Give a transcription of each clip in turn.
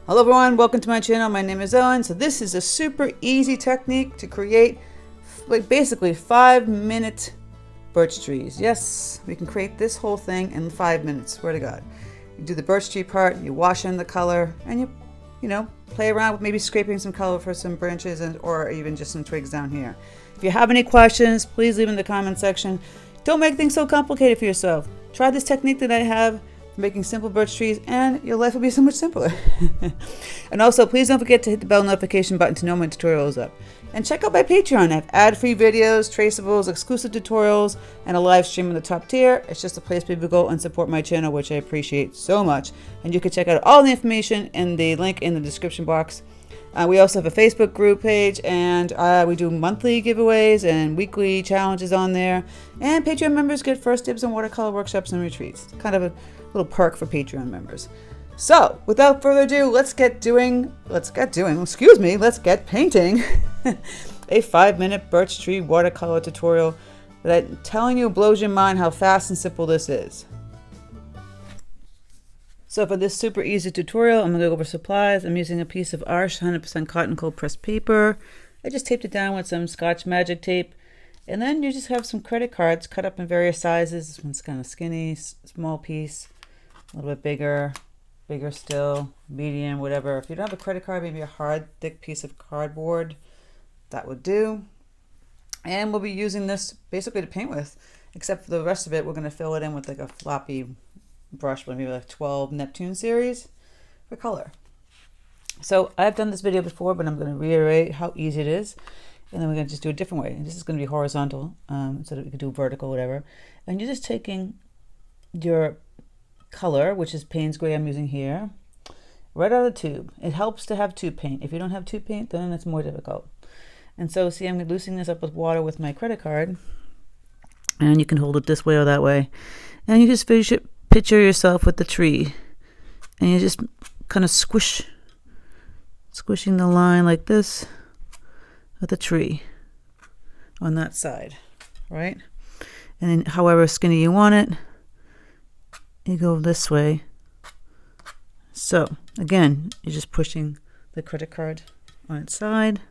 Hello everyone, welcome to my channel. My name is Ellen. So this is a super easy technique to create like basically 5-minute birch trees. Yes, we can create this whole thing in 5 minutes, swear to God. You do the birch tree part, you wash in the color, and you know, play around with maybe scraping some color for some branches or even just some twigs down here. If you have any questions, please leave in the comment section. Don't make things so complicated for yourself. Try this technique that I have for making simple birch trees and your life will be so much simpler. And also, please don't forget to hit the bell notification button to know when my tutorial is up. And check out my Patreon. I have ad-free videos, traceables, exclusive tutorials, and a live stream in the top tier. It's just a place people go and support my channel, which I appreciate so much. And you can check out all the information in the link in the description box. We also have a Facebook group page, and we do monthly giveaways and weekly challenges on there. And Patreon members get first dibs on watercolor workshops and retreats. Kind of a little perk for Patreon members. So, without further ado, let's get painting a 5-minute birch tree watercolor tutorial that I'm telling you blows your mind how fast and simple this is. So for this super easy tutorial, I'm going to go over supplies. I'm using a piece of Arch 100% cotton cold pressed paper. I just taped it down with some Scotch Magic tape. And then you just have some credit cards cut up in various sizes. This one's kind of skinny, small piece, a little bit bigger still, medium, whatever. If you don't have a credit card, maybe a hard, thick piece of cardboard, that would do. And we'll be using this basically to paint with, except for the rest of it, we're going to fill it in with like a floppy brush, maybe like 12 Neptune series for color. So I've done this video before, but I'm going to reiterate how easy it is, and then we're going to just do it a different way. And this is going to be horizontal, so that we can do vertical, whatever. And you're just taking your color, which is Payne's gray I'm using here, right out of the tube. It helps to have tube paint. If you don't have tube paint, then it's more difficult. And so see, I'm loosening this up with water with my credit card, and you can hold it this way or that way, and you just picture yourself with the tree, and you just kind of squishing the line like this with the tree on that side, right? And then however skinny you want it, you go this way. So again, you're just pushing the credit card on its side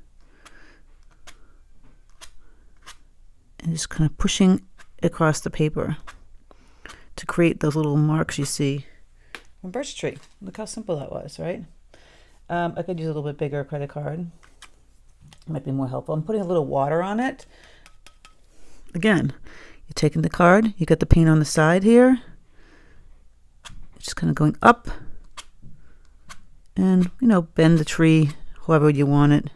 and just kind of pushing across the paper to create those little marks you see on birch tree. Look how simple that was, right? I could use a little bit bigger credit card. Might be more helpful. I'm putting a little water on it. Again, you're taking the card, you got the paint on the side here, just kind of going up and, you know, bend the tree however you want it.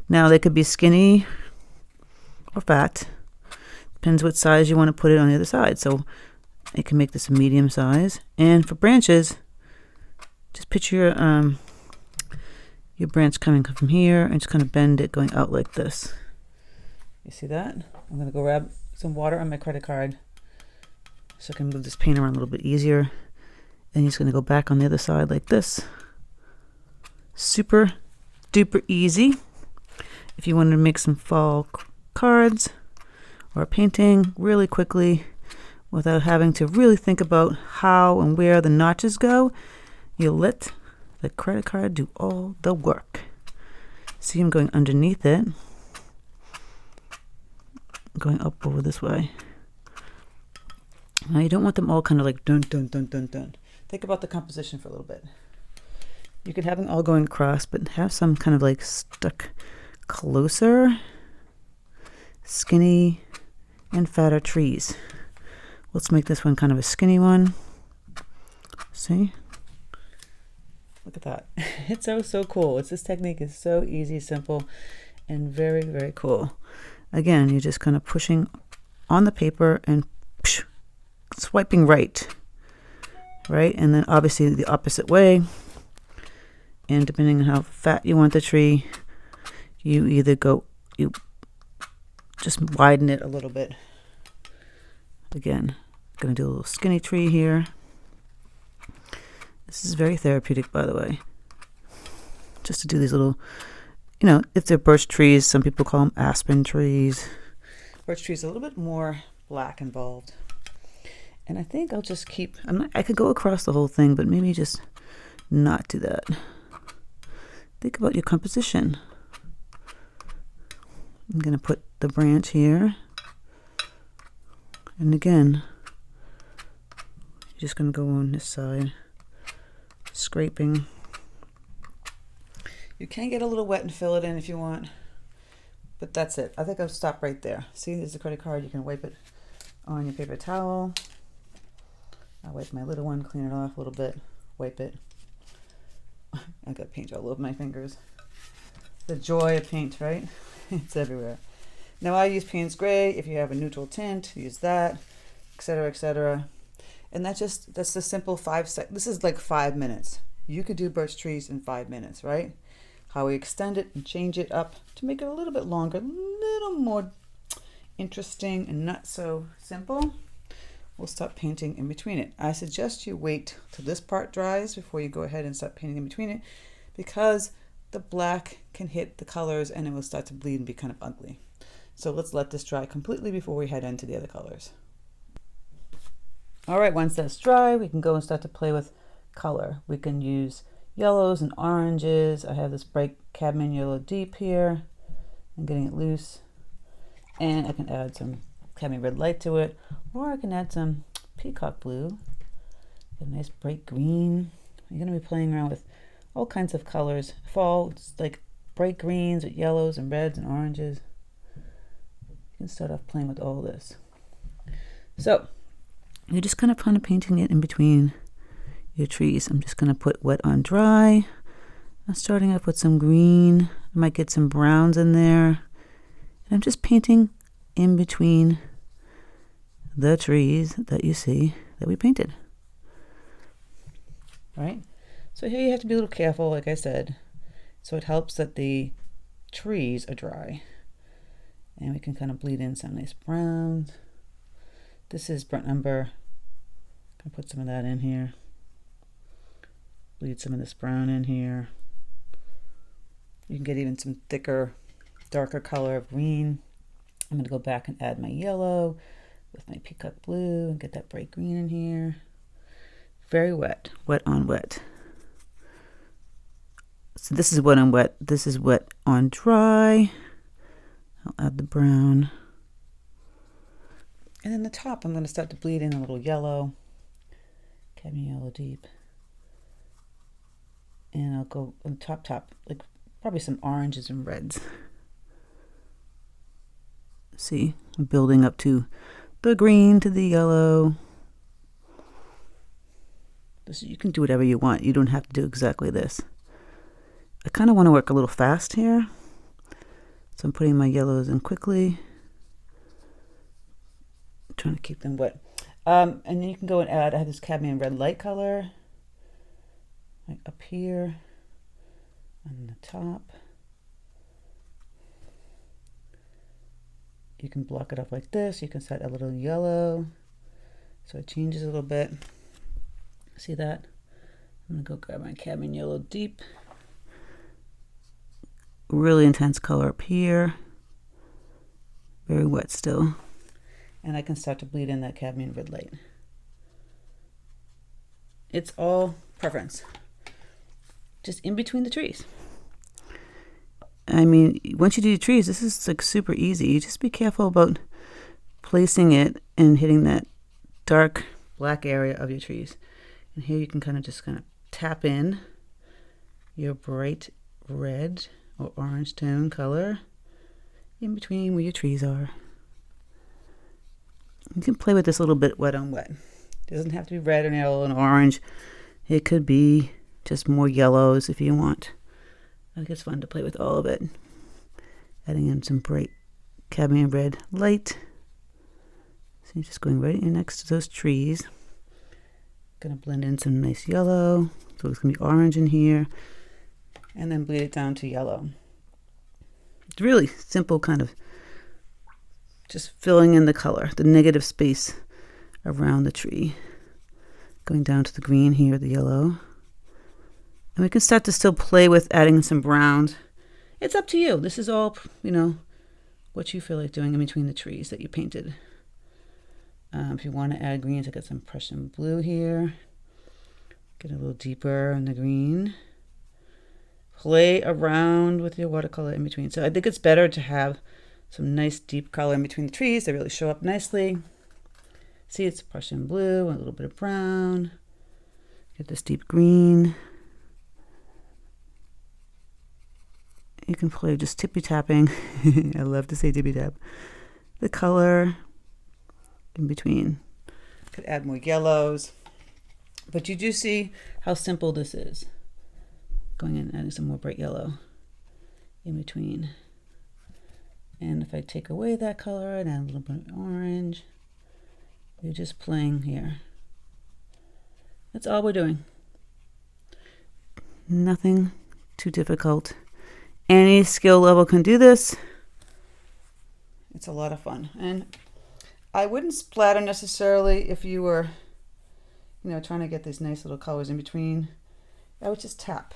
Now they could be skinny or fat. Depends what size you want to put it on the other side. So I can make this a medium size. And for branches, just picture your branch coming from here and just kind of bend it going out like this. You see that? I'm going to go grab some water on my credit card so I can move this paint around a little bit easier. And you're just going to go back on the other side like this. Super duper easy. If you wanted to make some fall cards or a painting really quickly without having to really think about how and where the notches go, you let the credit card do all the work. See, I'm going underneath it, going up over this way. Now you don't want them all kind of like dun dun dun dun dun. Think about the composition for a little bit. You could have them all going across, but have some kind of like stuck closer, skinny and fatter trees. Let's make this one kind of a skinny one. See? Look at that. It's so cool. This technique is so easy, simple, and very, very cool. Again, you're just kind of pushing on the paper and swiping right, and then obviously the opposite way. And depending on how fat you want the tree, you just widen it a little bit. Again, gonna do a little skinny tree here. This is very therapeutic, by the way. Just to do these little, you know, if they're birch trees, some people call them aspen trees. Birch trees are a little bit more black involved. And I think I'll just keep, I could go across the whole thing, but maybe just not do that. think about your composition. I'm going to put the branch here. And again, you're just going to go on this side, scraping. You can get a little wet and fill it in if you want, but that's it. I think I'll stop right there. See, there's a credit card. You can wipe it on your paper towel. I'll wipe my little one, clean it off a little bit, wipe it. I got paint all over my fingers. The joy of paint, right? It's everywhere. Now I use Paynes Gray. If you have a neutral tint, use that, etc., etc. And that's the simple 5 seconds. This is like 5 minutes. You could do birch trees in 5 minutes, right? How we extend it and change it up to make it a little bit longer, a little more interesting and not so simple. We'll start painting in between it. I suggest you wait till this part dries before you go ahead and start painting in between it, because the black can hit the colors and it will start to bleed and be kind of ugly. So let's let this dry completely before we head into the other colors. All right, once that's dry, we can go and start to play with color. We can use yellows and oranges. I have this bright cadmium yellow deep here. I'm getting it loose. And I can add some cadmium red light to it, or I can add some peacock blue, a nice bright green. You're going to be playing around with all kinds of colors. Fall, it's like bright greens with yellows and reds and oranges. You can start off playing with all this. So you're just kind of painting it in between your trees. I'm just going to put wet on dry. I'm starting off with some green. I might get some browns in there. And I'm just painting in between the trees that you see that we painted. Right? So here you have to be a little careful, like I said. So it helps that the trees are dry. And we can kind of bleed in some nice browns. This is burnt umber. I'm gonna put some of that in here. Bleed some of this brown in here. You can get even some thicker, darker color of green. I'm going to go back and add my yellow with my peacock blue and get that bright green in here. Very wet, wet on wet. So this is wet on wet. This is wet on dry. I'll add the brown. And then the top, I'm going to start to bleed in a little yellow. Cadmium yellow deep. And I'll go on top, like probably some oranges and reds. See, I'm building up to the green, to the yellow. You can do whatever you want. You don't have to do exactly this. I kind of want to work a little fast here. So I'm putting my yellows in quickly. I'm trying to keep them wet. And then you can go and add, I have this cadmium red light color. Right up here on the top. You can block it up like this. You can set a little yellow so it changes a little bit. See that? I'm gonna go grab my cadmium yellow deep. Really intense color up here. Very wet still. And I can start to bleed in that cadmium red light. It's all preference. Just in between the trees. I mean, once you do your trees, this is like super easy. You just be careful about placing it and hitting that dark black area of your trees. And here you can kind of tap in your bright red or orange tone color in between where your trees are. You can play with this a little bit wet on wet. It doesn't have to be red and yellow and orange. It could be just more yellows if you want. I think it's fun to play with all of it. Adding in some bright cadmium red light. So you're just going right in next to those trees. Gonna blend in some nice yellow. So it's gonna be orange in here. And then bleed it down to yellow. It's really simple, kind of just filling in the color, the negative space around the tree. Going down to the green here, the yellow. And we can start to still play with adding some browns. It's up to you. This is all, what you feel like doing in between the trees that you painted. If you want to add greens, I got some Prussian blue here. Get a little deeper in the green. play around with your watercolor in between. So I think it's better to have some nice deep color in between the trees. They really show up nicely. See, it's Prussian blue and a little bit of brown. Get this deep green. You can play just tippy tapping. I love to say tippy tap. The color in between. Could add more yellows. But you do see how simple this is. Going in and adding some more bright yellow in between. And if I take away that color and add a little bit of orange, you're just playing here. That's all we're doing. Nothing too difficult. Any skill level can do this. It's a lot of fun. And I wouldn't splatter necessarily if you were, trying to get these nice little colors in between. I would just tap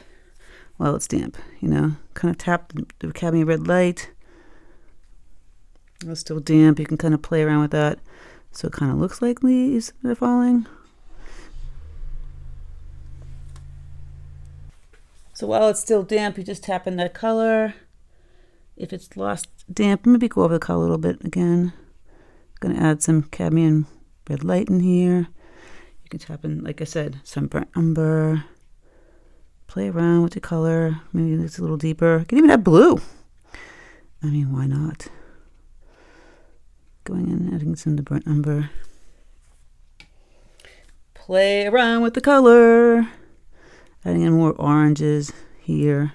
while it's damp, kind of tap the cadmium red light. It's still damp. You can kind of play around with that so it kind of looks like leaves that are falling. So while it's still damp, you just tap in that color. If it's lost damp, maybe go over the color a little bit again. I'm going to add some cadmium red light in here. You can tap in, like I said, some burnt umber. Play around with the color. Maybe it's a little deeper. You can even add blue. I mean, why not? Going in, adding some of the burnt umber. Play around with the color. Adding in more oranges here.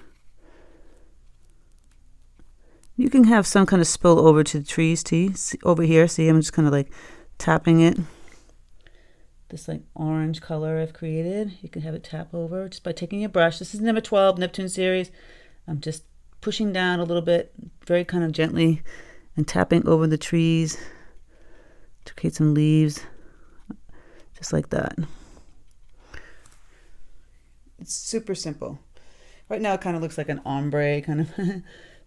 You can have some kind of spill over to the trees too. Over here, see, I'm just kind of like tapping it. This like orange color I've created. You can have it tap over just by taking your brush. This is number 12, Neptune series. I'm just pushing down a little bit, very kind of gently, and tapping over the trees to create some leaves, just like that. It's super simple. Right now it kind of looks like an ombre kind of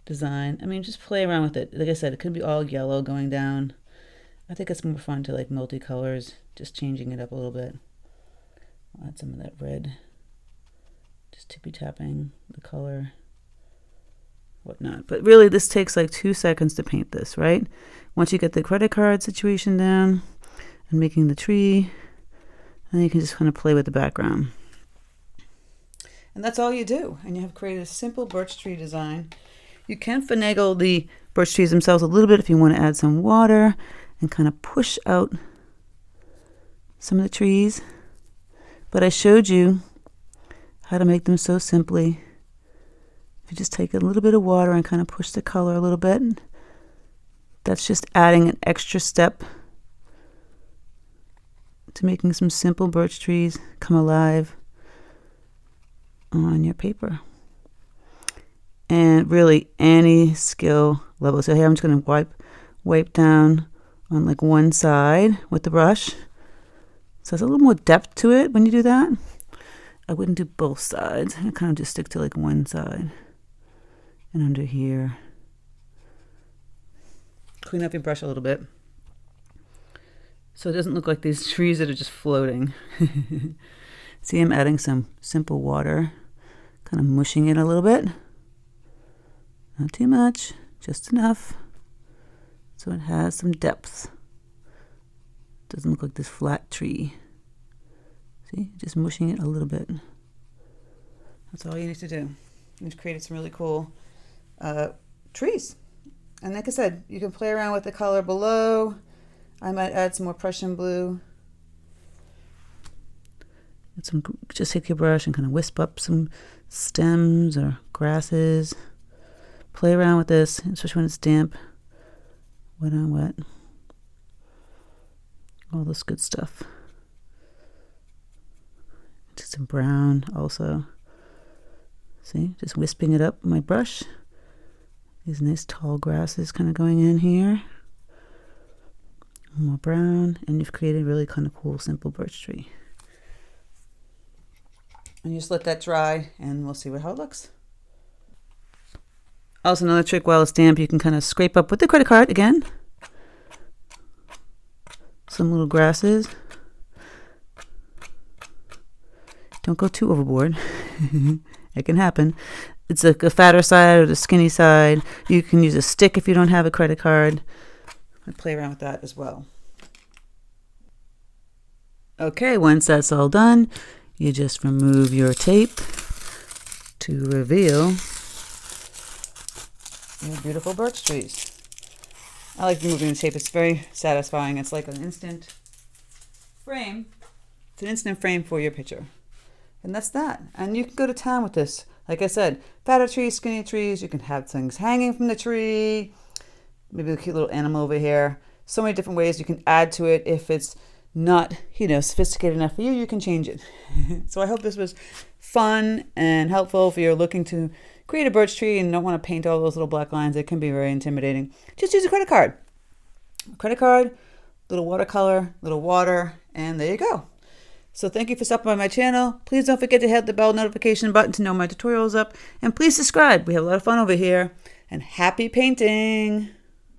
design. I mean, just play around with it. Like I said, it could be all yellow going down. I think it's more fun to like multicolors, just changing it up a little bit. I'll add some of that red. Just tippy tapping the color, whatnot. But really this takes like 2 seconds to paint this, right? Once you get the credit card situation down and making the tree, and then you can just kind of play with the background. And that's all you do. And you have created a simple birch tree design. You can finagle the birch trees themselves a little bit if you want to add some water and kind of push out some of the trees. But I showed you how to make them so simply. If you just take a little bit of water and kind of push the color a little bit, that's just adding an extra step to making some simple birch trees come alive on your paper. And really any skill level. So here I'm just going to wipe down on like one side with the brush. So there's a little more depth to it when you do that. I wouldn't do both sides. I kind of just stick to like one side. And under here. Clean up your brush a little bit, so it doesn't look like these trees that are just floating. See, I'm adding some simple water, kind of mushing it a little bit. Not too much, just enough, so it has some depth. Doesn't look like this flat tree. See, just mushing it a little bit. That's all you need to do. We've created some really cool trees. And like I said, you can play around with the color below. I might add some more Prussian blue. Just take your brush and kind of wisp up some stems or grasses. Play around with this, especially when it's damp. Wet on wet. All this good stuff. Just some brown also. See, just wisping it up with my brush. These nice tall grasses kind of going in here. More brown, and you've created a really kind of cool, simple birch tree. And you just let that dry, and we'll see how it looks. Also, another trick while it's damp, you can kind of scrape up with the credit card again. Some little grasses. Don't go too overboard. It can happen. it's like a fatter side or the skinny side. You can use a stick if you don't have a credit card. I play around with that as well. Okay, once that's all done, you just remove your tape to reveal your beautiful birch trees. I like removing the tape. It's very satisfying. It's like an instant frame. It's an instant frame for your picture. And that's that. And you can go to town with this. Like I said, fatter trees, skinny trees. You can have things hanging from the tree. Maybe a cute little animal over here. So many different ways you can add to it. If it's not, sophisticated enough for you, you can change it. So I hope this was fun and helpful if you're looking to create a birch tree and don't want to paint all those little black lines. It can be very intimidating. Just use a credit card. Little watercolor, little water, and there you go. So thank you for stopping by my channel. Please don't forget to hit the bell notification button to know my tutorials up. And please subscribe. We have a lot of fun over here. And happy painting!